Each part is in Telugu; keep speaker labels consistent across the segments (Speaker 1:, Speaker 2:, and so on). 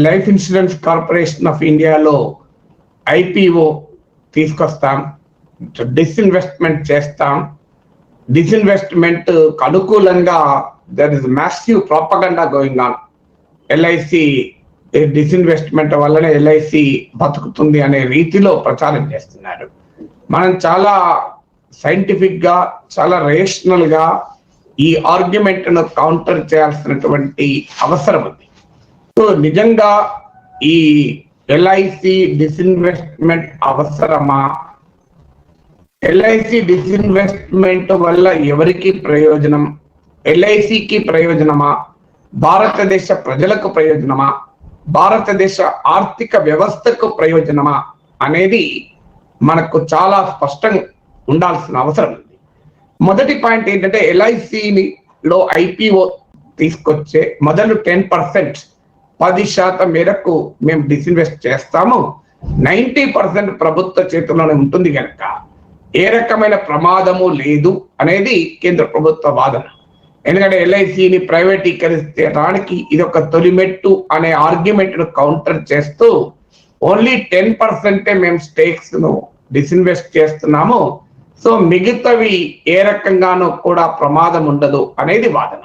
Speaker 1: లైఫ్ ఇన్సూరెన్స్ కార్పొరేషన్ ఆఫ్ ఇండియాలో ఐపీఓ తీసుకొస్తాం, డిస్ఇన్వెస్ట్మెంట్ చేస్తాం. డిస్ఇన్వెస్ట్మెంట్ అనుకూలంగా there is massive propaganda going on. LIC disinvestment వల్లనే ఎల్ఐసి బతుకుతుంది అనే రీతిలో ప్రచారం చేస్తున్నారు. మనం చాలా సైంటిఫిక్ గా, చాలా రేషనల్ గా ఈ ఆర్గ్యుమెంట్ ను కౌంటర్ చేయాల్సినటువంటి అవసరం ఉంది. సో నిజంగా ఈ ఎల్ఐసి డిస్ఇన్వెస్ట్మెంట్ అవసరమా? ఎల్ఐసి డిస్ఇన్వెస్ట్మెంట్ వల్ల ఎవరికి ప్రయోజనం? ఎల్ఐసికి ప్రయోజనమా? భారతదేశ ప్రజలకు ప్రయోజనమా? భారతదేశ ఆర్థిక వ్యవస్థకు ప్రయోజనమా అనేది మనకు చాలా స్పష్టంగా ఉండాల్సిన అవసరం ఉంది. మొదటి పాయింట్ ఏంటంటే, ఎల్ఐసిలో ఐపీఓ తీసుకొచ్చే మొదలు 10% 10% మేరకు మేము డిస్ఇన్వెస్ట్ చేస్తాము. 90% ప్రభుత్వ చేతుల్లోనే ఉంటుంది కనుక ఏ రకమైన ప్రమాదము లేదు అనేది కేంద్ర ప్రభుత్వ వాదన. ఎందుకంటే ఎల్ఐసిని ప్రైవేటీకరించడానికి ఇది ఒక తొలిమెట్టు అనే ఆర్గ్యుమెంట్ ను కౌంటర్ చేస్తూ ఓన్లీ 10% మేము స్టేక్స్ ను డిస్ఇన్వెస్ట్ చేస్తున్నాము, సో మిగతావి ఏ రకంగానూ కూడా ప్రమాదం ఉండదు అనేది వాదన.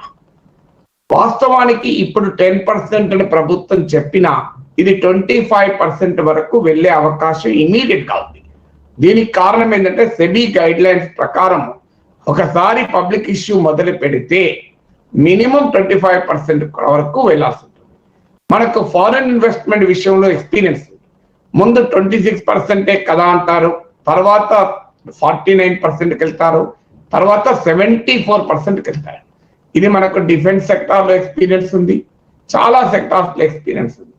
Speaker 1: వాస్తవానికి ఇప్పుడు 10% అని ప్రభుత్వం చెప్పినా ఇది 25% వరకు వెళ్లే అవకాశం ఇమీడియట్ గా ఉంది. దీనికి కారణం ఏంటంటే, సెబీ గైడ్ లైన్స్ ప్రకారం ఒకసారి పబ్లిక్ ఇష్యూ మొదలు పెడితే మినిమం 25% వరకు వెళ్లాల్సి ఉంటుంది. మనకు ఫారెన్ ఇన్వెస్ట్మెంట్ విషయంలో ఎక్స్పీరియన్స్ ఉంది. ముందు 26% కదా అంటారు, తర్వాత 49%కి వెళ్తారు, తర్వాత 74%కి వెళ్తారు. ఇది మనకు డిఫెన్స్ సెక్టార్ లో ఎక్స్పీరియన్స్ ఉంది, చాలా సెక్టార్స్ లో ఎక్స్పీరియన్స్ ఉంది.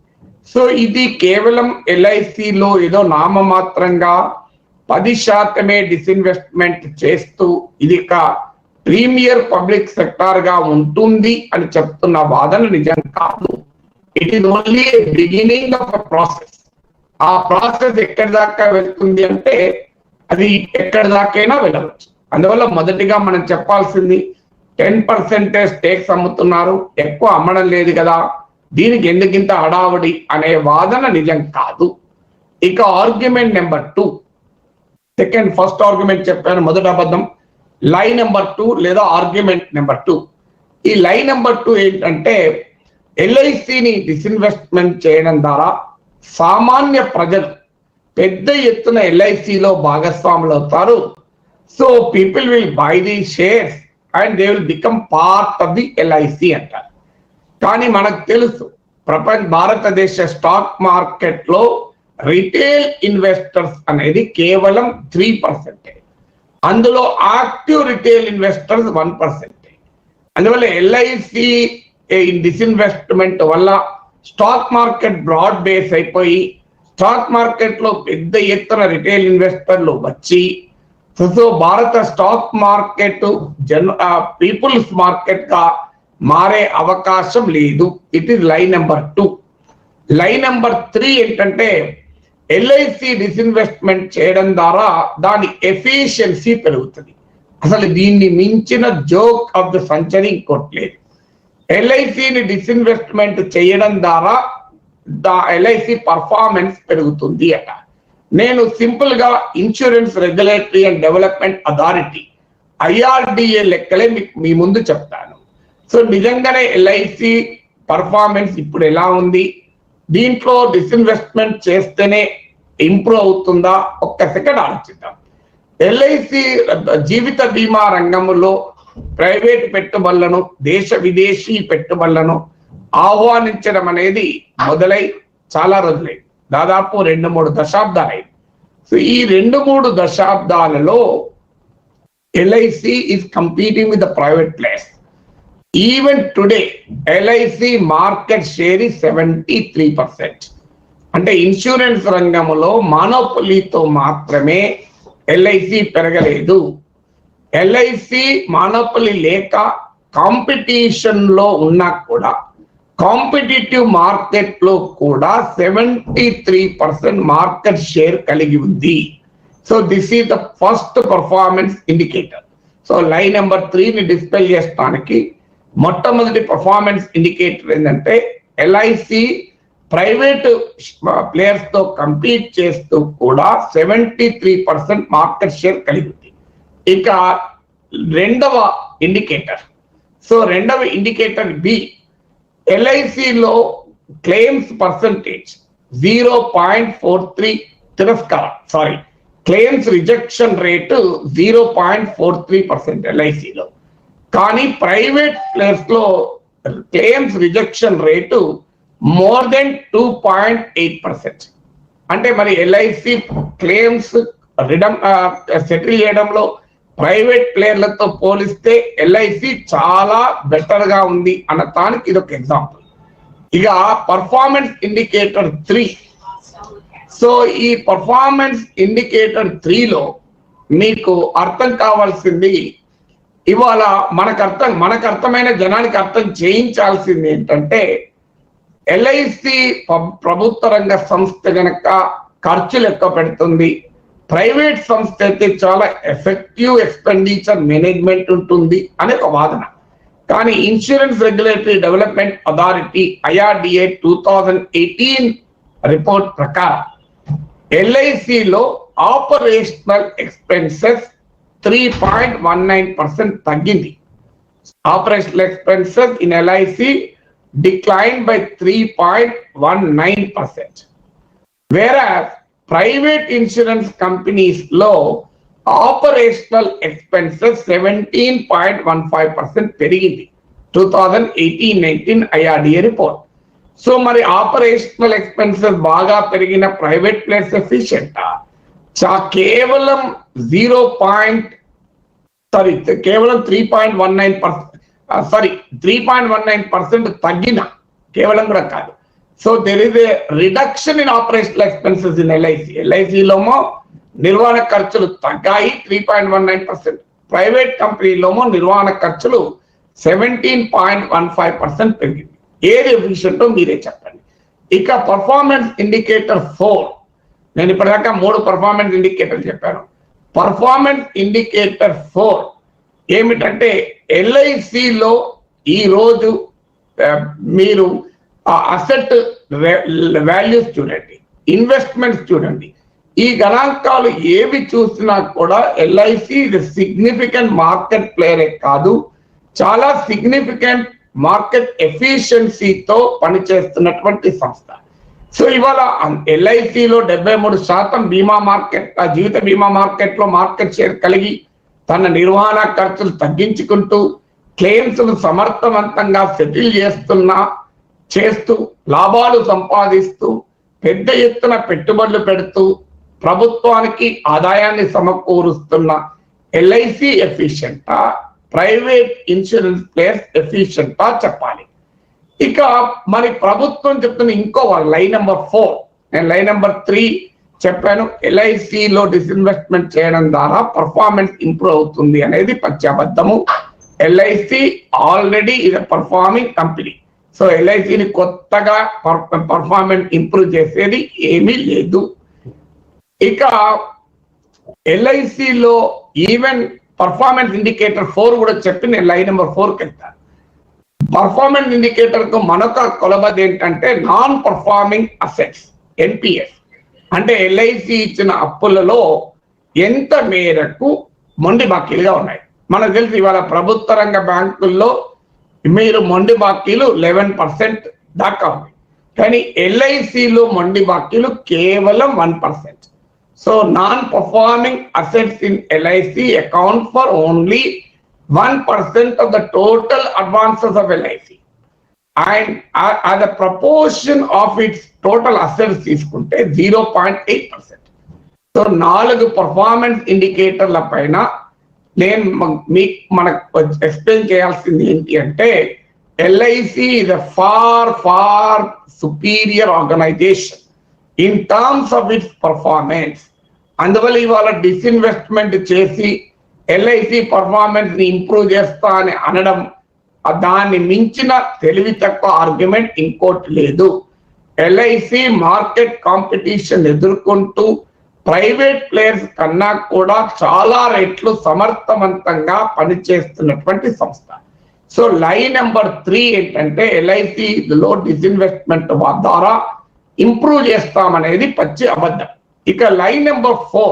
Speaker 1: సో ఇది కేవలం ఎల్ఐసిలో ఏదో నామమాత్రంగా 10% డిస్ఇన్వెస్ట్మెంట్ చేస్తూ ఇది ఒక ప్రీమియర్ పబ్లిక్ సెక్టార్ గా ఉంటుంది అని చెప్తున్న వాదన నిజం కాదు. It is only beginning of a process. ఆ ప్రాసెస్ ఎక్కడి దాకా వెళ్తుంది అంటే అది ఎక్కడి దాకైనా వెళ్ళవచ్చు. అందువల్ల మొదటిగా మనం చెప్పాల్సింది, 10% స్టేక్స్ అమ్ముతున్నారు, ఎక్కువ అమ్మడం లేదు కదా, దీనికి ఎందుకింత హడావుడి అనే వాదన నిజం కాదు. ఇక ఆర్గ్యుమెంట్ నెంబర్ 2, ఫస్ట్ ఆర్గ్యుమెంట్ చెప్పాను, మొదటి అబద్ధం. లై నెంబర్ 2 లేదా ఆర్గ్యుమెంట్ నెంబర్ 2. ఈ లై నెంబర్ 2 ఏంటంటే, ఎల్ఐసిని డిస్ఇన్వెస్ట్మెంట్ చేయడం ద్వారా సామాన్య ప్రజలు పెద్ద ఎత్తున ఎల్ఐసిలో భాగస్వాములు అవుతారు. So people will buy the shares and they will become part of the LIC అంటారు. కానీ మనకు తెలుసు, భారతదేశ స్టాక్ మార్కెట్ లో రిటైల్ ఇన్వెస్టర్స్ అనేది కేవలం 3%. అందులో యాక్టివ్ రిటైల్ ఇన్వెస్టర్స్ 1%. అందువల్ల ఎల్ఐసి డిస్ఇన్వెస్ట్మెంట్ వల్ల స్టాక్ మార్కెట్ బ్రాడ్ బేస్ అయిపోయి స్టాక్ మార్కెట్ లో పెద్ద ఎత్తున రిటైల్ ఇన్వెస్టర్లు వచ్చి, సో భారత స్టాక్ మార్కెట్ పీపుల్స్ మార్కెట్ గా మారే అవకాశం లేదు. ఇట్ ఈస్ లై నెంబర్ 2. లై నెంబర్ 3 ఏంటంటే, ఎల్ఐసి డిస్ఇన్వెస్ట్మెంట్ చేయడం ద్వారా దాని ఎఫిషియన్సీ పెరుగుతుంది. అసలు దీన్ని మించిన జోక్ ఆఫ్ ద సెంచరీ ఇంకోట్లేదు. ఎల్ఐసిని డిస్ఇన్వెస్ట్మెంట్ చేయడం ద్వారా ఎల్ఐసి పర్ఫార్మెన్స్ పెరుగుతుంది అట. నేను సింపుల్ గా insurance regulatory and development authority IRDA లెక్కలే మీ ముందు చెప్తాను. సో నిజంగానే ఎల్ఐసి పర్ఫార్మెన్స్ ఇప్పుడు ఎలా ఉంది, దీంట్లో డిస్ఇన్వెస్ట్మెంట్ చేస్తేనే ఇంప్రూవ్ అవుతుందా? ఒక్క సెకండ్ ఆలోచిద్దాం. ఎల్ఐసి జీవిత బీమా రంగంలో ప్రైవేట్ పెట్టుబడులను, దేశ విదేశీ పెట్టుబడులను ఆహ్వానించడం అనేది మొదలై చాలా రోజులైంది, దాదాపు 2-3 దశాబ్దాలైంది. సో ఈ 2-3 దశాబ్దాలలో LIC is competing with the private players. Even today LIC market share is 73%. అంటే ఇన్సూరెన్స్ రంగంలో మానోపొలీతో మాత్రమే ఎల్ఐసి పెరగలేదు. ఎల్ఐసి మానోపొలీ లేక కాంపిటీషన్ లో ఉన్నా కూడా, కాంపిటేటివ్ మార్కెట్ లో కూడా 73% మార్కెట్ షేర్ కలిగి ఉంది. So this is the first performance indicator. So లై నెంబర్ 3ని డిస్పెల్ చేయడానికి మొట్టమొదటి పర్ఫార్మెన్స్ ఇండికేటర్ ఏంటంటే, ఎల్ఐసి ప్రైవేట్ ప్లేయర్స్ తో కంపీట్ చేస్తూ కూడా 73% మార్కెట్ షేర్ కలిగి ఉంది. ఇక రెండవ ఇండికేటర్, సో రెండవ ఇండికేటర్ బి, ఎల్ఐసిలో క్లెయిమ్స్ పర్సంటేజ్ 0.43 తిరస్కారం, క్లెయిమ్స్ రిజెక్షన్ రేటు 0.43% ఎల్ఐసిలో. కానీ ప్రైవేట్ ప్లేయర్స్ లో claims rejection rate more than 2.8%. అంటే మరి ఎల్ఐసి క్లెయిమ్స్ సెటిల్ చేయడంలో ప్రైవేట్ ప్లేయర్లతో పోలిస్తే ఎల్ఐసి చాలా బెటర్ గా ఉంది అన్న దానికి ఇది ఒక ఎగ్జాంపుల్. ఇక పర్ఫార్మెన్స్ ఇండికేటర్ 3, సో ఈ పర్ఫార్మెన్స్ ఇండికేటర్ 3లో మీకు అర్థం కావాల్సింది, ఇవాళ మనకు అర్థమైన జనానికి అర్థం చేయించాల్సింది ఏంటంటే, ఎల్ఐసి ప్రభుత్వ రంగ సంస్థ గనక ఖర్చులు ఎక్కువ పెడుతుంది, ప్రైవేట్ సంస్థ అయితే చాలా ఎఫెక్టివ్ ఎక్స్పెండిచర్ మేనేజ్మెంట్ ఉంటుంది అనే ఒక వాదన. కానీ insurance regulatory development authority IRDA 2018 report ప్రకారం ఎల్ఐసిలో ఆపరేషనల్ ఎక్స్పెన్సెస్ 3.19% తగ్గింది. Operational expenses in LIC declined by 3.19%. Whereas private insurance companies low operational expenses 17.15% పెరిగింది 2018-19 IRDA report. సో మరి ఆపరేషనల్ ఎక్స్పెన్సెస్ బాగా పెరిగిన ప్రైవేట్ ప్లేయర్స్ ఎఫిషియెంట్ కేవలం 3.19% తగ్గిన, కేవలం కూడా కాదు. So there is a reduction in operational expenses in LIC. ఎల్ఐసిలోమో నిర్వహణ ఖర్చులు తగ్గాయి 3.19%, ప్రైవేట్ కంపెనీలోమో నిర్వహణ ఖర్చులు 17.15% పెరిగింది. ఏది ఎఫిషియెంటో మీరే చెప్పండి. ఇక పర్ఫార్మెన్స్ ఇండికేటర్ 4, నేను ఇప్పటిదాకా 3 పర్ఫార్మెన్స్ ఇండికేటర్లు చెప్పాను. పర్ఫార్మెన్స్ ఇండికేటర్ 4 ఏమిటంటే, ఎల్ఐసిలో ఈ రోజు మీరు అసెట్ వాల్యూస్ చూడండి, ఇన్వెస్ట్మెంట్స్ చూడండి, ఈ గణాంకాలు ఏవి చూసినా కూడా ఎల్ఐసి సిగ్నిఫికెంట్ మార్కెట్ ప్లేయరే కాదు, చాలా సిగ్నిఫికెంట్ మార్కెట్ ఎఫిషియన్సీతో పనిచేస్తున్నటువంటి సంస్థ. సో ఇవాళ ఎల్ఐసిలో 73% బీమా మార్కెట్, జీవిత బీమా మార్కెట్ లో మార్కెట్ షేర్ కలిగి తన నిర్వహణ ఖర్చులు తగ్గించుకుంటూ క్లెయిమ్స్ సమర్థవంతంగా సెటిల్ చేస్తూ లాభాలు సంపాదిస్తూ పెద్ద ఎత్తున పెట్టుబడులు పెడుతూ ప్రభుత్వానికి ఆదాయాన్ని సమకూరుస్తున్న ఎల్ఐసి ఎఫిషియెంటా, ప్రైవేట్ ఇన్సూరెన్స్ ప్లేయర్స్ ఎఫిషియెంటా చెప్పాలి. ఇక మరి ప్రభుత్వం చెప్తున్న ఇంకో లైన్ నెంబర్ 4, నేను లైన్ నెంబర్ 3 చెప్పాను. ఎల్ఐసిలో డిస్ఇన్వెస్ట్మెంట్ చేయడం ద్వారా పర్ఫార్మెన్స్ ఇంప్రూవ్ అవుతుంది అనేది పచ్చాబద్ధము. ఎల్ఐసి ఆల్రెడీ ఇది పర్ఫార్మింగ్ కంపెనీ. సో ఎల్ఐసిని కొత్తగా పర్ఫార్మెన్స్ ఇంప్రూవ్ చేసేది ఏమీ లేదు. ఇక ఎల్ఐసిలో ఈవెన్ పర్ఫార్మెన్స్ ఇండికేటర్ 4 కూడా చెప్పి నేను లైన్ నెంబర్ 4కి వెళ్తాను. పర్ఫార్మెన్స్ ఇండికేటర్ కు మరొక కొలబది ఏంటంటే నాన్ పర్ఫార్మింగ్ అసెట్స్, NPS. అంటే ఎల్ఐసి ఇచ్చిన అప్పులలో ఎంత మేరకు మొండి బాకీలుగా ఉన్నాయి. మనకు తెలిసి ఇవాళ ప్రభుత్వ రంగ బ్యాంకుల్లో మీరు మొండి బాకీలు 11% దాకా ఉన్నాయి, కానీ ఎల్ఐసిలో మొండి బాకీలు కేవలం 1%. So non performing assets in LIC account for only 1% of the total advances of LIC, and as a proportion of its total assets తీసుకుంటే 0.8%. సో 4 పర్ఫార్మెన్స్ ఇండికేటర్ల పైన నేను మనకు ఎక్స్ప్లెయిన్ చేయాల్సింది ఏంటి అంటే, LIC is a far superior organization in terms of its performance. అందువల్ల ఇవాళ డిస్ఇన్వెస్ట్మెంట్ చేసి ఎల్ఐసి పర్ఫార్మెన్స్ ని ఇంప్రూవ్ చేస్తా అని అనడం, దాన్ని మించిన తెలివి తక్కువ ఆర్గ్యుమెంట్ ఇంకోటి లేదు. ఎల్ఐసి మార్కెట్ కాంపిటీషన్ ఎదుర్కొంటూ ప్రైవేట్ ప్లేయర్స్ కన్నా కూడా చాలా రెట్లు సమర్థవంతంగా పనిచేస్తున్నటువంటి సంస్థ. సో లైన్ నెంబర్ 3 ఏంటంటే ఎల్ఐసిలో డిస్ఇన్వెస్ట్మెంట్ ద్వారా ఇంప్రూవ్ చేస్తామనేది పచ్చి అబద్ధం. ఇక లైన్ నెంబర్ 4,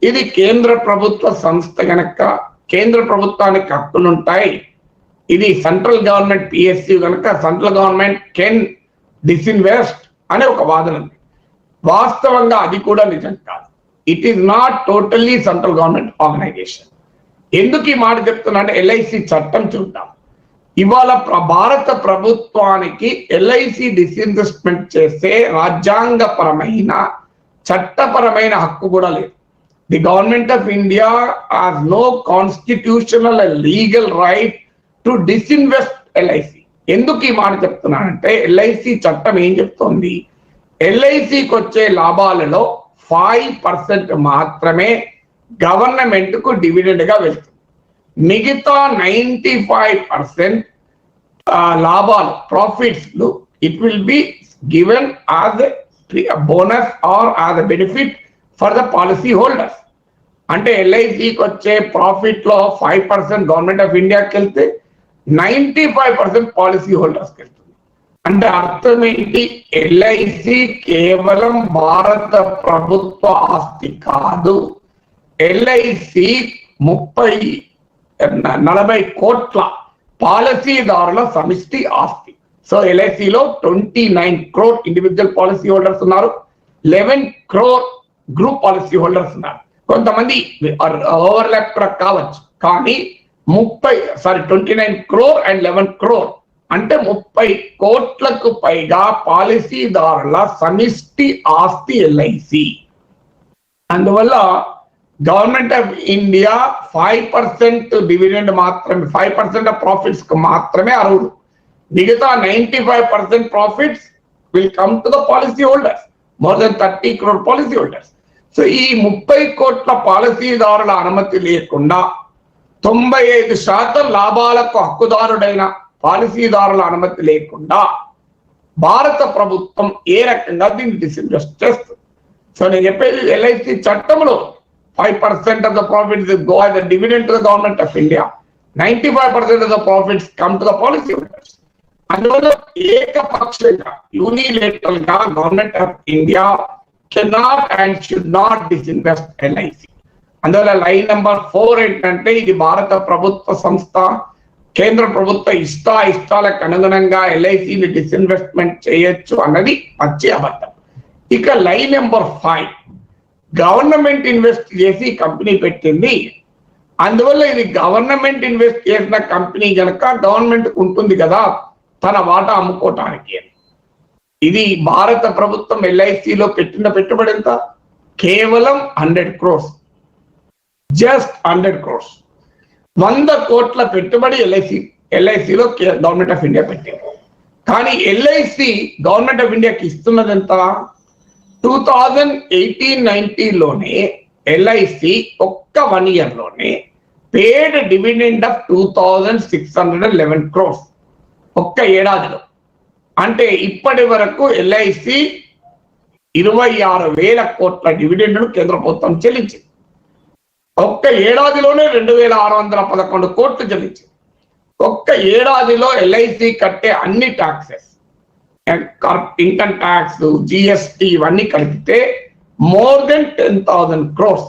Speaker 1: ఇది కేంద్ర ప్రభుత్వ సంస్థ గనక కేంద్ర ప్రభుత్వానికి హక్కులుంటాయి, ఇది సెంట్రల్ గవర్నమెంట్ పిఎస్యు కనుక సెంట్రల్ గవర్నమెంట్ కెన్ డిస్ఇన్వెస్ట్ అనే ఒక వాదన ఉంది. వాస్తవంగా అది కూడా నిజం కాదు. It is not totally central government organisation. ఎందుకు ఈ మాట చెప్తున్నా అంటే ఎల్ఐసి చట్టం చూద్దాం. ఇవాళ భారత ప్రభుత్వానికి ఎల్ఐసి డిస్ఇన్వెస్ట్మెంట్ చేసే రాజ్యాంగపరమైన చట్టపరమైన హక్కు కూడా లేదు. The government of India has no constitutional and legal right to disinvest LIC. ఎందుకు ఈ మాట చెప్తున్నానంటే ఎల్ఐసి చట్టం ఏం చెప్తోంది, ఎల్ఐసికి వచ్చే లాభాలలో 5% మాత్రమే గవర్నమెంట్ కు డివిడెండ్ గా వెళ్తుంది. మిగతా 95% లాభాలు profits it will be given as a bonus or as a benefit for the policy holders. అంటే ఎల్ఐసికి వచ్చే ప్రాఫిట్ లో 5% గవర్నమెంట్ ఆఫ్ ఇండియాకి వెళ్తే 95% పాలసీ హోల్డర్స్ కి వెళ్తుంది. అంటే అర్థం ఏంటి, ఎల్ఐసి కేవలం భారత ప్రభుత్వ ఆస్తి కాదు, ఎల్ఐసి 40 కోట్ల పాలసీదారుల సమిష్టి ఆస్తి. సో ఎల్ఐసిలో 29 crore ఇండివిజువల్ పాలసీ హోల్డర్స్ ఉన్నారు, 11 crore గ్రూప్ పాలసీ హోల్డర్స్ ఉన్నారు. కొంతమంది ఓవర్లాప్ కూడా కావచ్చు, కానీ 29 crore అండ్ 11 crore అంటే 30 కోట్లకు పైగా పాలసీదారుల సమిష్టి ఆస్తి ఎల్ఐసి. అందువల్ల గవర్నమెంట్ ఆఫ్ ఇండియా 5% డివిడెండ్ మాత్రమే, 5% ఆఫ్ ప్రాఫిట్స్ కు మాత్రమే అర్హుడు. మిగతా 95% profits will come to the policy holders, more than 30 crore policy holders. So ఈ 30 కోట్ల పాలసీదారుల అనుమతి లేకుండా 95% లాభాలకు హక్కుదారుడైన పాలసీదారుల అనుమతి లేకుండా భారత ప్రభుత్వం ఏ రకంగా దీన్ని డిస్ఇన్వెస్ట్ చేస్తుంది. సో నేను చెప్పేది ఎల్ఐసి చట్టంలో 5% of the profits go as a dividend to the government of India. 95% of the profits come to the policy holders. అందువల్ల ఏకపక్షంగా యూనిలేటరల్ గా government of India cannot and should not disinvest LIC. అందువల్ల లైన్ నెంబర్ 4 ఏంటంటే ఇది భారత ప్రభుత్వ సంస్థ, కేంద్ర ప్రభుత్వ ఇష్టాలకు అనుగుణంగా ఎల్ఐసిని డిస్ఇన్వెస్ట్మెంట్ చేయొచ్చు అన్నది పచ్చి అబద్ధం. ఇక లైన్ నెంబర్ 5, గవర్నమెంట్ ఇన్వెస్ట్ చేసి కంపెనీ పెట్టింది, అందువల్ల ఇది గవర్నమెంట్ ఇన్వెస్ట్ చేసిన కంపెనీ కనుక గవర్నమెంట్ ఉంటుంది కదా తన వాటా అమ్ముకోవటానికి. ఇది భారత ప్రభుత్వం ఎల్ఐసిలో పెట్టిన పెట్టుబడి ఎంత, కేవలం 100 crores, జస్ట్ 100 crores. 100 కోట్ల పెట్టుబడి ఎల్ఐసిలో గవర్నమెంట్ ఆఫ్ ఇండియా పెట్టింది. కానీ ఎల్ఐసి గవర్నమెంట్ ఆఫ్ ఇండియాకి ఇస్తున్నది ఎంత, 2018-19లోనే ఎల్ఐసి ఒక్క 1 year లోనే పేడ్ డివిడెండ్ ఆఫ్ 2611 crores ఒక్క ఏడాదిలో. అంటే ఇప్పటి వరకు ఎల్ఐసి 26,000 కోట్ల డివిడెండ్ను కేంద్ర ప్రభుత్వం చెల్లించింది. ఒక్క ఏడాదిలోనే 2,611 కోట్లు చెల్లించింది. ఒక్క ఏడాదిలో ఎల్ఐసి కట్టే అన్ని ట్యాక్సెస్, ఇన్కమ్ ట్యాక్స్, జిఎస్టి ఇవన్నీ కలిపితే మోర్ దెన్ 10,000 crores.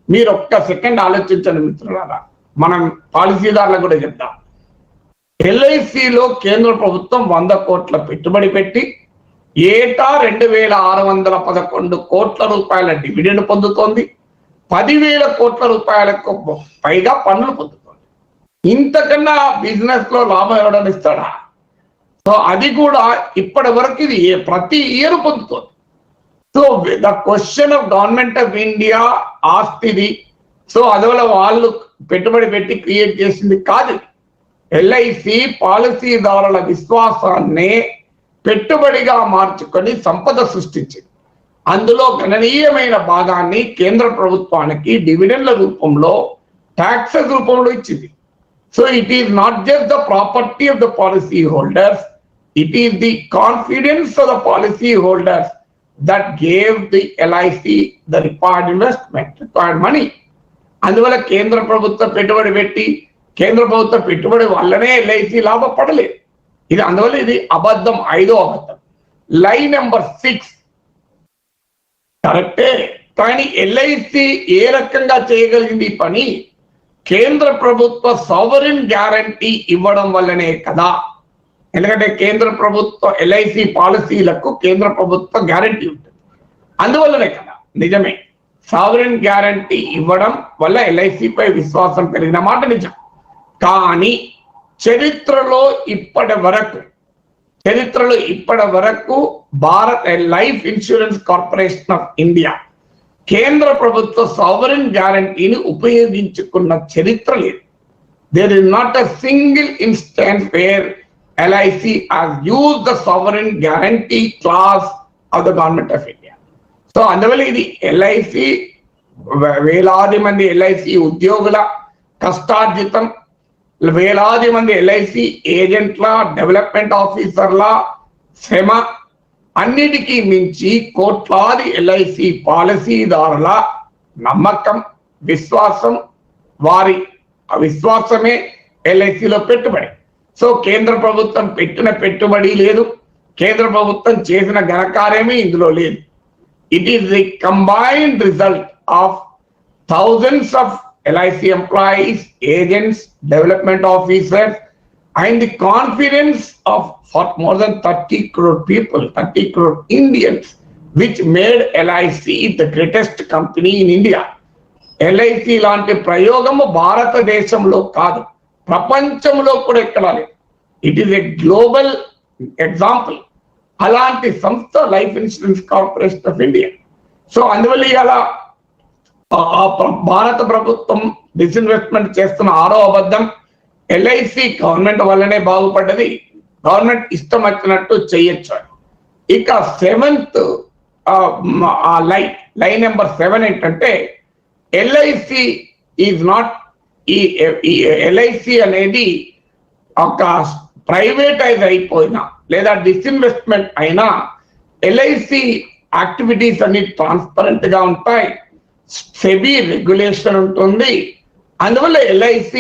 Speaker 1: మీరు ఒక్క సెకండ్ ఆలోచించండి మిత్రులారా, మనం పాలసీదారులకు కూడా చెప్తాం. ఎల్ఐసిలో కేంద్ర ప్రభుత్వం 100 కోట్ల పెట్టుబడి పెట్టి ఏటా 2,611 కోట్ల రూపాయల డివిడెండ్ పొందుతోంది, 10,000 కోట్ల రూపాయలకు పైగా పన్నులు పొందుతోంది. ఇంతకన్నా బిజినెస్ లో లాభం ఎవడని ఇస్తాడా? సో అది కూడా ఇప్పటి వరకు ఇది ప్రతి ఇయర్ పొందుతోంది. So the question of government of India ఆస్తిది, సో అందువల్ల వాళ్ళు పెట్టుబడి పెట్టి క్రియేట్ చేసింది కాదు. ఎల్ఐసి పాలసీదారుల విశ్వాసాన్ని పెట్టుబడిగా మార్చుకొని సంపద సృష్టించింది. అందులో గణనీయమైన భాగాన్ని కేంద్ర ప్రభుత్వానికి డివిడెండ్ల రూపంలో, ట్యాక్సెస్ రూపంలో ఇచ్చింది. So it is not just the property of the policy holders, it is the confidence of the policy holders that gave the LIC the required investment, required money. అందువల్ల కేంద్ర ప్రభుత్వం పెట్టుబడి పెట్టి కేంద్ర ప్రభుత్వ పెట్టుబడి వల్లనే ఎల్ఐసి లాభపడలేదు. ఇది అందువల్ల ఇది అబద్ధం, 5వ అబద్ధం. లైన్ నెంబర్ 6 కరెక్టే, కానీ ఎల్ఐసి ఏ రకంగా చేయగలిగింది ఈ పని? కేంద్ర ప్రభుత్వ సావరిన్ గ్యారంటీ ఇవ్వడం వల్లనే కదా. ఎందుకంటే కేంద్ర ప్రభుత్వ ఎల్ఐసి పాలసీలకు కేంద్ర ప్రభుత్వ గ్యారంటీ ఉంటుంది, అందువల్లనే కదా. నిజమే, సావరిన్ గ్యారంటీ ఇవ్వడం వల్ల ఎల్ఐసిపై విశ్వాసం పెరిగిన మాట నిజం. కానీ చరిత్రలో ఇప్పటి వరకు Bharat life insurance corporation of India కేంద్ర ప్రభుత్వ సావరిన్ గ్యారంటీని ఉపయోగించుకున్న చరిత్ర లేదు. There is not a single instance where LIC has used the sovereign guarantee clause of the government of India. So అందువల్ల ఇది LIC వేలాది మంది LIC ఉద్యోగుల కష్టార్జితం, వేలాది మంది LIC ఏజెంట్ల, డెవలప్మెంట్ ఆఫీసర్ల శ్రమ, అన్నిటికీ మించి కోట్లాది LIC పాలసీదారుల నమ్మకం, విశ్వాసం. వారి విశ్వాసమే LICలో పెట్టుబడి. సో కేంద్ర ప్రభుత్వం పెట్టిన పెట్టుబడి లేదు, కేంద్ర ప్రభుత్వం చేసిన ఘనకార్యమే ఇందులో లేదు. It is the combined result of thousands of LIC employees, agents, development officers, and the confidence of for more than 30 crore people, 30 crore Indians, which made LIC the greatest company in India. LIC లాంటి ప్రయోగము భారతదేశంలో కాదు, ప్రపంచంలో కూడా ఎక్కడ లేదు. It is a global example. అలాంటి సంస్థ life insurance corporation of India. So అందువల్ల ఇలా భారత ప్రభుత్వం డిస్ఇన్వెస్ట్మెంట్ చేస్తున్న 6వ అబద్ధం, LIC గవర్నమెంట్ వల్లనే బాగుపడ్డది, గవర్నమెంట్ ఇష్టం వచ్చినట్టు చేయొచ్చు. ఇక 7th లైన్ నెంబర్ 7 ఏంటంటే LIC ఈజ్ నాట్, ఈ LIC అనేది ఒక ప్రైవేటైజ్ అయిపోయినా లేదా డిస్ఇన్వెస్ట్మెంట్ అయినా LIC యాక్టివిటీస్ అన్ని ట్రాన్స్పరెంట్ గా ఉంటాయి, సెబీ రెగ్యులేషన్ ఉంటుంది, అందువల్ల LIC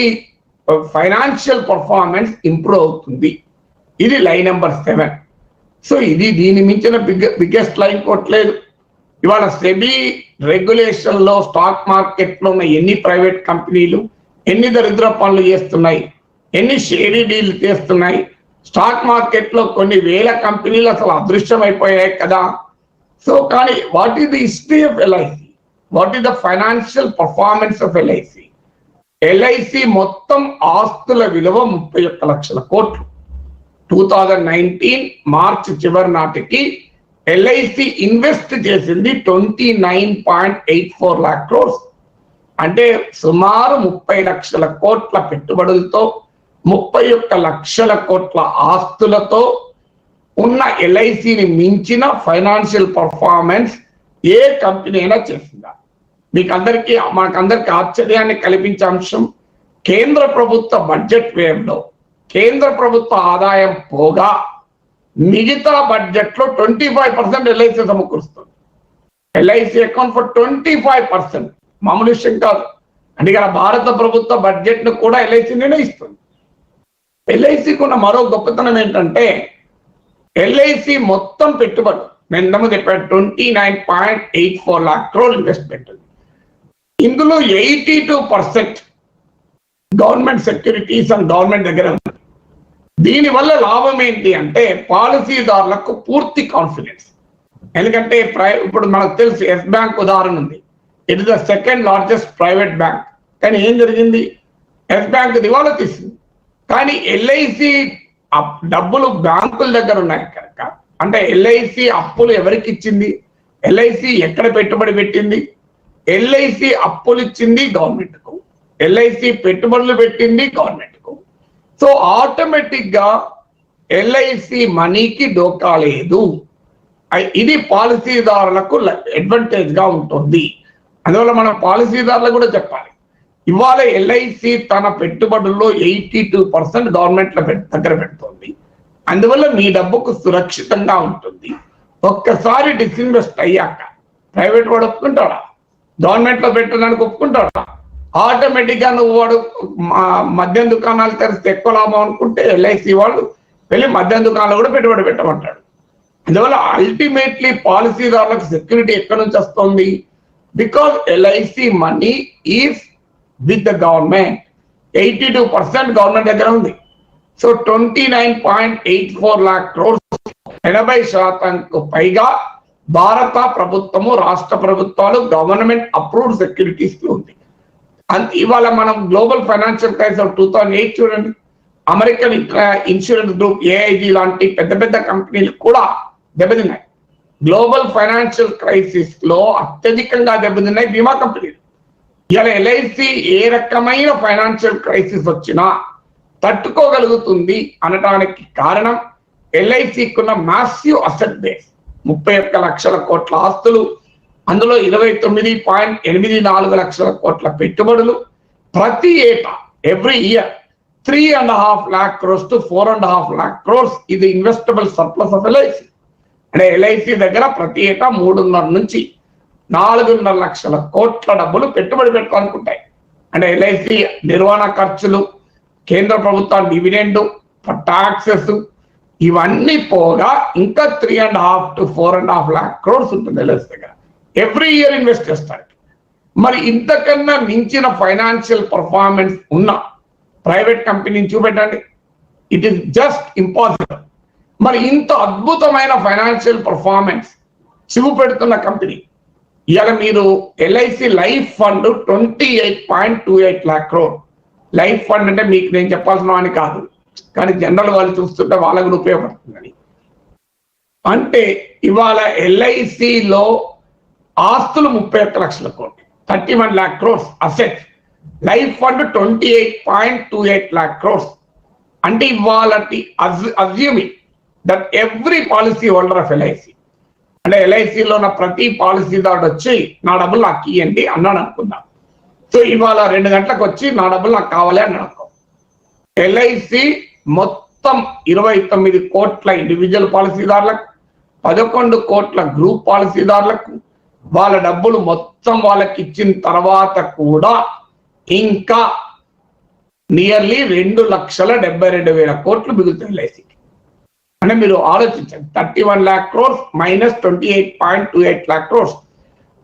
Speaker 1: ఫైనాన్షియల్ పర్ఫార్మెన్స్ ఇంప్రూవ్ అవుతుంది. ఇది లైన్ నెంబర్ 7. సో ఇది దీని మించిన బిగ్గెస్ట్ లైన్ కొట్టలేదు. ఇవాళ సెబీ రెగ్యులేషన్ లో స్టాక్ మార్కెట్ లో ఉన్న ఎన్ని ప్రైవేట్ కంపెనీలు ఎన్ని దరిద్ర పనులు చేస్తున్నాయి, ఎన్ని షేరీ డీల్ చేస్తున్నాయి, స్టాక్ మార్కెట్ లో కొన్ని వేల కంపెనీలు అసలు అదృశ్యమైపోయాయి కదా. సో కానీ what is the history of LIC? What is the financial performance of LIC? LIC మొత్తం ఆస్తుల విలువ 31 లక్షల కోట్లు. 2019 మార్చ్ చివరి నాటికి LIC ఇన్వెస్ట్ చేసింది 29.84 lakh crores. అంటే సుమారు 30 లక్షల కోట్ల పెట్టుబడులతో 31 లక్షల కోట్ల ఆస్తులతో ఉన్న LICని మించిన ఫైనాన్షియల్ పర్ఫార్మెన్స్ ఏ కంపెనీ అయినా చేసిందా? మాకందరికి ఆశ్చర్యాన్ని కల్పించే అంశం, కేంద్ర ప్రభుత్వ బడ్జెట్ వ్యయంలో కేంద్ర ప్రభుత్వ ఆదాయం పోగా మిగతా బడ్జెట్ లో 25% LIC సమకూరుస్తుంది. LIC అకౌంట్ ఫర్ 25%, మామూలు విషయం కాదు. అంటే ఇక్కడ భారత ప్రభుత్వ బడ్జెట్ ను కూడా LIC నిర్ణయిస్తుంది. LICకి ఉన్న మరో గొప్పతనం ఏంటంటే LIC మొత్తం పెట్టుబడి నేను ఇంతకుముందు చెప్పాను 29.84 lakh crore ఇన్వెస్ట్మెంట్. ఇందులో 82% గవర్నమెంట్ సెక్యూరిటీస్ అండ్ గవర్నమెంట్ దగ్గర ఉంది. దీనివల్ల లాభం ఏంటి అంటే పాలసీదారులకు పూర్తి కాన్ఫిడెన్స్. ఎందుకంటే ఇప్పుడు మనకు తెలుసు ఎస్ బ్యాంక్ ఉదాహరణ ఉంది. It is the 2nd largest private bank. కానీ ఏం జరిగింది? ఎస్ బ్యాంక్ దివాలా తీసింది. కానీ LIC డబ్బులు బ్యాంకుల దగ్గర ఉన్నాయి కనుక, అంటే LIC అప్పులు ఎవరికి ఇచ్చింది? LIC ఎక్కడ పెట్టుబడి పెట్టింది? LIC అప్పులు ఇచ్చింది గవర్నమెంట్ కు, LIC పెట్టుబడులు పెట్టింది గవర్నమెంట్ కు. సో ఆటోమేటిక్ గా LIC మనీకి డోకా లేదు. ఇది పాలసీదారులకు అడ్వాంటేజ్ గా ఉంటుంది. అందువల్ల మనం పాలసీదారులకు కూడా చెప్పాలి, ఇవాళ LIC తన పెట్టుబడుల్లో 82% గవర్నమెంట్ దగ్గర పెడుతుంది. అందువల్ల మీ డబ్బుకు సురక్షితంగా ఉంటుంది. ఒక్కసారి డిస్ఇన్వెస్ట్ అయ్యాక ప్రైవేట్ వాడు ఒప్పుకుంటాడా? గవర్నమెంట్ లో పెట్టడానికి ఒప్పుకుంటాడా? ఆటోమేటిక్ గా నువ్వు వాడు మద్యం దుకాణాలు తెరిస్తే ఎక్కువ లాభం అనుకుంటే ఎల్ఐసి వాళ్ళు వెళ్ళి మద్యం దుకాణాలు కూడా పెట్టుబడి పెట్టమంటాడు. అందువల్ల అల్టిమేట్లీ పాలసీదారులకు సెక్యూరిటీ ఎక్కడి నుంచి వస్తుంది? Because LIC money is with the government. 82% government దగ్గర ఉంది. సో 29.84 lakh crores 80% పైగా భారత ప్రభుత్వము, రాష్ట్ర ప్రభుత్వాలు గవర్నమెంట్ అప్రూవ్డ్ సెక్యూరిటీస్ ఉంది. ఇవాళ మనం గ్లోబల్ ఫైనాన్షియల్ క్రైసిస్ 2008 చూడండి, అమెరికన్ ఇన్సూరెన్స్ గ్రూప్ ఏఐజీ లాంటి పెద్ద పెద్ద కంపెనీలు కూడా దెబ్బతిన్నాయి. గ్లోబల్ ఫైనాన్షియల్ క్రైసిస్ లో అత్యధికంగా దెబ్బతిన్నాయి బీమా కంపెనీలు. ఇలా ఎల్ఐసి ఏ రకమైన ఫైనాన్షియల్ క్రైసిస్ వచ్చినా తట్టుకోగలుగుతుంది అనడానికి కారణం ఎల్ఐసికి ఉన్న మాసివ్ అసెట్ బేస్. 31 లక్షల కోట్ల ఆస్తులు, అందులో 29.84 లక్షల కోట్ల పెట్టుబడులు, ప్రతి ఏటా every year 3.5 lakh crores to 4.5 lakh crores ఇది ఇన్వెస్టబుల్ సర్ప్లస్ ఆఫ్ ఎల్ఐసి. అంటే ఎల్ఐసి దగ్గర ప్రతి ఏటా 3.5 నుంచి 4.5 లక్షల కోట్ల డబ్బులు పెట్టుబడి పెట్టుకోనుకుంటాయి. అంటే ఎల్ఐసి నిర్వహణ ఖర్చులు, కేంద్ర ప్రభుత్వం డివిడెండ్, టాక్సెస్ ఇవన్నీ పోగా ఇంకా 3.5 to 4.5 lakh crores ఉంటుంది ఎల్ఐసి దగ్గర. ఎవ్రీ ఇయర్ ఇన్వెస్ట్ చేస్తారు. మరి ఇంతకన్నా మించిన ఫైనాన్షియల్ పర్ఫార్మెన్స్ ఉన్న ప్రైవేట్ కంపెనీని చూపెట్టండి. It is just impossible. మరి ఇంత అద్భుతమైన ఫైనాన్షియల్ పర్ఫార్మెన్స్ చూపెడుతున్న కంపెనీ ఇవాళ మీరు LIC life fund 28.28 lakh crore. Life fund అంటే మీకు నేను చెప్పాల్సిన వాడిని కాదు, కానీ జనరల్ వాళ్ళు చూస్తుంటే వాళ్ళకు కూడా ఉపయోగపడుతుందని. అంటే ఇవాళ ఎల్ఐసిలో ఆస్తులు 31 లక్షల కోట్లు, 31 lakh crores asset. Life fund 28.28 lakh crores. అంటే ఇవాళ assuming that every policy holder of LIC, అంటే ఎల్ఐసిలో ఉన్న ప్రతి పాలసీదారుడు వచ్చి నా డబ్బులు నాకు ఇవ్వండి అన్నాడు అనుకుందాం. సో ఇవాళ 2 గంటలకు వచ్చి నా డబ్బులు నాకు కావాలి అని అనుకో. ఎల్ఐసి మొత్తం 29 కోట్ల ఇండివిజువల్ పాలసీదారులకు, 11 కోట్ల గ్రూప్ పాలసీదారులకు వాళ్ళ డబ్బులు మొత్తం వాళ్ళకి ఇచ్చిన తర్వాత కూడా ఇంకా నియర్లీ 2,72,000 కోట్లు మిగులుతాయి ఎల్ఐసికి. అంటే మీరు ఆలోచించండి, 31 lakh crores minus 28.28 lakh crores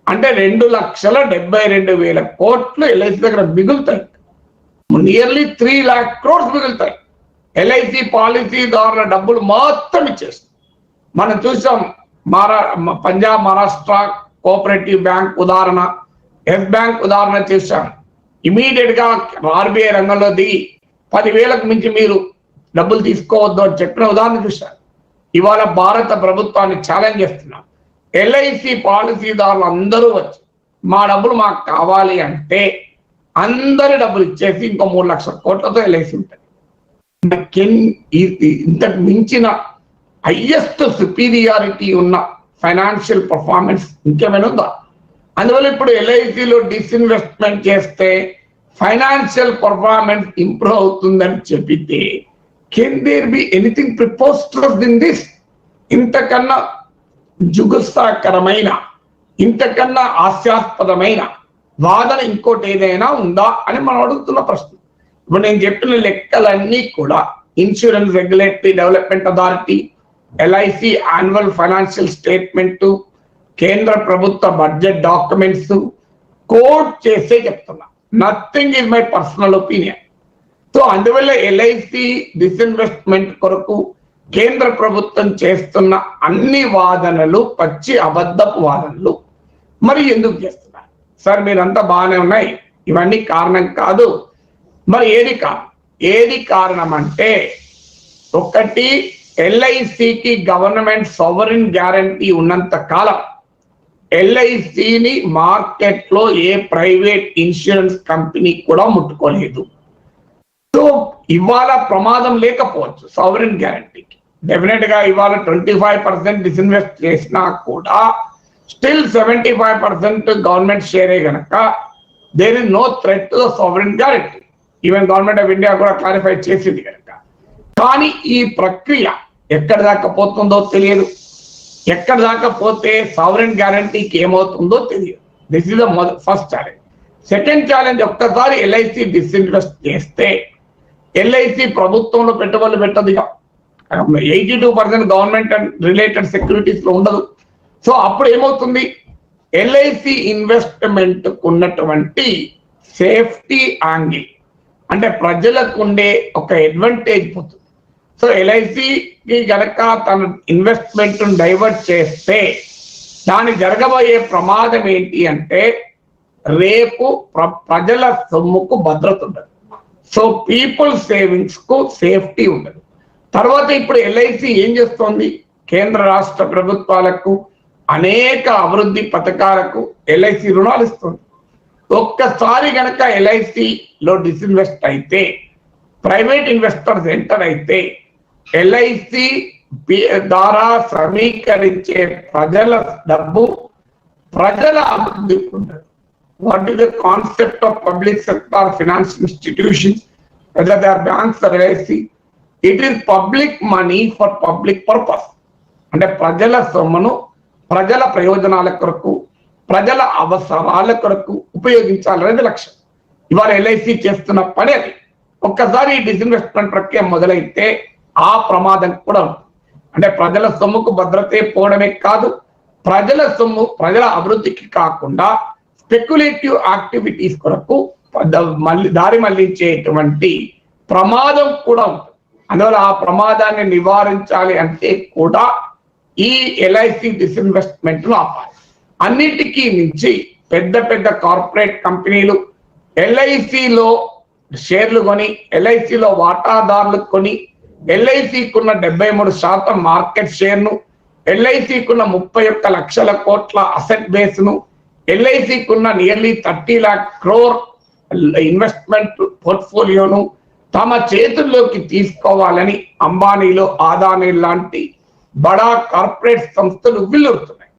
Speaker 1: అంటే 2,72,000 కోట్లు ఎల్ఐసి దగ్గర మిగులుతాయి. నియర్లీ 3 lakh crores మిగులుతాయి. ఎల్ఐసి పాలసీదారుల డబ్బులు మొత్తం ఇచ్చేస్తుంది. మనం చూసాం పంజాబ్ మహారాష్ట్ర కోఆపరేటివ్ బ్యాంక్ ఉదాహరణ, ఎస్ బ్యాంక్ ఉదాహరణ చూసాం. ఇమీడియట్ గా ఆర్బీఐ రంగంలో దిగి 10,000కు మించి మీరు డబ్బులు తీసుకోవద్దు అని చెప్పిన ఉదాహరణ చూశారు. ఇవాళ భారత ప్రభుత్వాన్ని ఛాలెంజ్ చేస్తున్నాం. ఎల్ఐసి పాలసీదారులు అందరూ వచ్చి మా డబ్బులు మాకు కావాలి అంటే అందరి డబ్బులు ఇచ్చేసి ఇంకో 3 లక్షల కోట్లతో ఎల్ఐసి ఉంటుంది. ఇంతకు మించిన హైయెస్ట్ సుపీరియారిటీ ఉన్న ఫైనాన్షియల్ పర్ఫార్మెన్స్ ఇంకేమైనా ఉందా? అందువల్ల ఇప్పుడు ఎల్ఐసిలో డిస్ఇన్వెస్ట్మెంట్ చేస్తే ఫైనాన్షియల్ పర్ఫార్మెన్స్ ఇంప్రూవ్ అవుతుందని చెప్పితే can there be anything preposterous in this? ఇంతకన్నా జుగుప్సాకరమైన, ఇంతకన్నా హాస్యాస్పదమైన వాదన ఇంకోటి ఏదైనా ఉందా అని మనం అడుగుతున్న ప్రశ్న. ఇప్పుడు నేను చెప్పిన లెక్కలన్నీ కూడా insurance regulatory development authority, LIC annual financial statement, కేంద్ర ప్రభుత్వ బడ్జెట్ డాక్యుమెంట్స్ కోట్ చేసే చెప్తున్నా. Nothing is my personal opinion. So అందువల్ల ఎల్ఐసి డిస్ఇన్వెస్ట్మెంట్ కొరకు కేంద్ర ప్రభుత్వం చేస్తున్న అన్ని వాదనలు పచ్చి అబద్ధపు వాదనలు. మరి ఎందుకు చేస్తున్నారు? సార్ మీరంతా బాగానే ఉన్నాయి, ఇవన్నీ కారణం కాదు. మరి ఏది కారణం అంటే, ఒకటి ఎల్ఐసికి గవర్నమెంట్ సావరిన్ గ్యారంటీ ఉన్నంత కాలం ఎల్ఐసిని మార్కెట్ లో ఏ ప్రైవేట్ ఇన్సూరెన్స్ కంపెనీ కూడా ముట్టుకోలేదు. సో ఇవాళ ప్రమాదం లేకపోవచ్చు సావరిన్ గ్యారంటీకి. డెఫినెట్ గా ఇవాళ 25% డిస్ఇన్వెస్ట్ చేసినా కూడా స్టిల్ 75% గవర్నమెంట్ షేరే గనక there is no threat to the sovereign guarantee. Even government of India కూడా క్లారిఫై చేసింది కనుక. కానీ ఈ ప్రక్రియ ఎక్కడి దాకా పోతుందో తెలియదు. ఎక్కడి దాకా పోతే సావరిన్ గ్యారంటీకి ఏమవుతుందో తెలియదు. This is the first challenge. Second challenge, ఒక్కసారి ఎల్ఐసి డిస్ఇన్వెస్ట్ చేస్తే ఎల్ఐసి ప్రభుత్వంలో పెట్టుబడులు పెట్టదు. ఇక 82% గవర్నమెంట్ అండ్ రిలేటెడ్ సెక్యూరిటీస్ లో ఉండదు. సో అప్పుడు ఏమవుతుంది, ఎల్ఐసి ఇన్వెస్ట్మెంట్ ఉన్నటువంటి సేఫ్టీ యాంగిల్ అంటే ప్రజలకు ఉండే ఒక అడ్వాంటేజ్ పోతుంది. సో ఎల్ఐసికి గనక తన ఇన్వెస్ట్మెంట్ డైవర్ట్ చేస్తే దాని జరగబోయే ప్రమాదం ఏంటి అంటే రేపు ప్రజల సొమ్ముకు భద్రత ఉండదు. సో పీపుల్ సేవింగ్స్ కు సేఫ్టీ ఉండదు. తర్వాత ఇప్పుడు ఎల్ఐసి ఏం చేస్తోంది, కేంద్ర రాష్ట్ర ప్రభుత్వాలకు అనేక అభివృద్ధి పథకాలకు ఎల్ఐసి రుణాలు ఇస్తుంది. ఒక్కసారి గనక ఎల్ఐసిలో డిస్ఇన్వెస్ట్ అయితే, ప్రైవేట్ ఇన్వెస్టర్స్ ఎంటర్ అయితే, ఎల్ఐసి ద్వారా సమీకరించే ప్రజల డబ్బు ప్రజల అభివృద్ధికి ఉండదు. What is the concept of public sector finance institutions, whether they are banks or LIC? It is public money for public purpose. అంటే ప్రజల సొమ్మును ప్రజల ప్రయోజనాల కొరకు, ప్రజల అవసరాల కొరకు ఉపయోగించాలనేది లక్ష్యం. ఇవాళ ఎల్ఐసి చేస్తున్న పని అది. ఒక్కసారి ఈ డిస్ఇన్వెస్ట్మెంట్ ప్రక్రియ మొదలైతే ఆ ప్రమాదం కూడా ఉంటుంది. అంటే ప్రజల సొమ్ముకు భద్రతే పోవడమే కాదు, ప్రజల సొమ్ము ప్రజల అభివృద్ధికి కాకుండా స్పెక్యులేటివ్ యాక్టివిటీస్ కొరకు దారి మళ్లించేటువంటి ప్రమాదం కూడా ఉంటుంది. అందువల్ల ఆ ప్రమాదాన్ని నివారించాలి అంటే కూడా ఈ ఎల్ఐసి డిస్ఇన్వెస్ట్మెంట్ ను ఆపాలి. అన్నిటికీ మించి పెద్ద పెద్ద కార్పొరేట్ కంపెనీలు ఎల్ఐసిలో షేర్లు కొని, ఎల్ఐసిలో వాటాదారులు కొని, ఎల్ఐసికున్న 73% మార్కెట్ షేర్ను, ఎల్ఐసికున్న 31 లక్షల కోట్ల అసెట్ బేస్ ను, ఎల్ఐసికున్న నియర్లీ 30 lakh crore ఇన్వెస్ట్మెంట్ పోర్ట్ఫోలియోను తమ చేతుల్లోకి తీసుకోవాలని అంబానీలు, ఆదానీ లాంటి బడా కార్పొరేట్ సంస్థలు విల్లురుతున్నాయి.